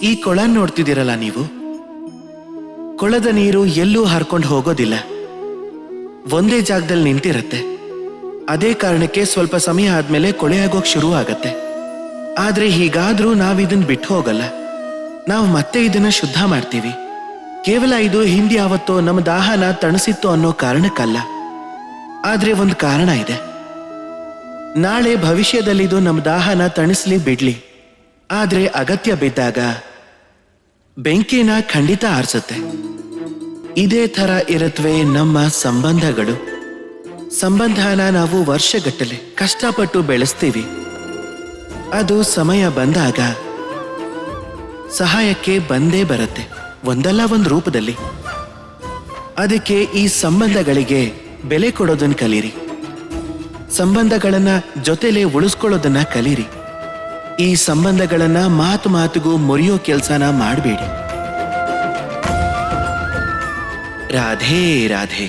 ಈ ಕೊಳ ನೋಡ್ತಿದ್ದೀರಲ್ಲ ನೀವು, ಕೊಳದ ನೀರು ಎಲ್ಲೂ ಹರ್ಕೊಂಡು ಹೋಗೋದಿಲ್ಲ, ಒಂದೇ ಜಾಗದಲ್ಲಿ ನಿಂತಿರತ್ತೆ. ಅದೇ ಕಾರಣಕ್ಕೆ ಸ್ವಲ್ಪ ಸಮಯ ಆದ್ಮೇಲೆ ಕೊಳೆಯಾಗೋಕ್ ಶುರು ಆಗತ್ತೆ. ಆದ್ರೆ ಹೀಗಾದ್ರೂ ನಾವಿದನ್ ಬಿಟ್ಟು ಹೋಗಲ್ಲ, ನಾವು ಮತ್ತೆ ಇದನ್ನ ಶುದ್ಧ ಮಾಡ್ತೀವಿ. ಕೇವಲ ಇದು ಹಿಂದೆ ಯಾವತ್ತೋ ನಮ್ಮ ದಾಹನ ತಣಿಸಿತ್ತು ಅನ್ನೋ ಕಾರಣಕ್ಕಲ್ಲ, ಆದ್ರೆ ಒಂದು ಕಾರಣ ಇದೆ. ನಾಳೆ ಭವಿಷ್ಯದಲ್ಲಿ ಇದು ನಮ್ಮ ದಾಹನ ತಣಿಸ್ಲಿ ಬಿಡ್ಲಿ, ಆದ್ರೆ ಅಗತ್ಯ ಬಿದ್ದಾಗ ಬೆಂಕಿನ ಖಂಡಿತ ಆರಿಸುತ್ತೆ. ಇದೇ ಥರ ಇರತ್ವೆ ನಮ್ಮ ಸಂಬಂಧಗಳು. ಸಂಬಂಧನ ನಾವು ವರ್ಷಗಟ್ಟಲೆ ಕಷ್ಟಪಟ್ಟು ಬೆಳೆಸ್ತೀವಿ. ಅದು ಸಮಯ ಬಂದಾಗ ಸಹಾಯಕ್ಕೆ ಬಂದೇ ಬರುತ್ತೆ, ಒಂದಲ್ಲ ಒಂದು ರೂಪದಲ್ಲಿ. ಅದಕ್ಕೆ ಈ ಸಂಬಂಧಗಳಿಗೆ ಬೆಲೆ ಕೊಡೋದನ್ನ ಕಲೀರಿ, ಸಂಬಂಧಗಳನ್ನ ಜೊತೆಲೆ ಉಳಿಸ್ಕೊಳ್ಳೋದನ್ನ ಕಲೀರಿ. ಈ ಸಂಬಂಧಗಳನ್ನ ಮಾತು ಮಾತಿಗೂ ಮುರಿಯೋ ಕೆಲಸನ ಮಾಡಬೇಡಿ. ರಾಧೇ ರಾಧೇ.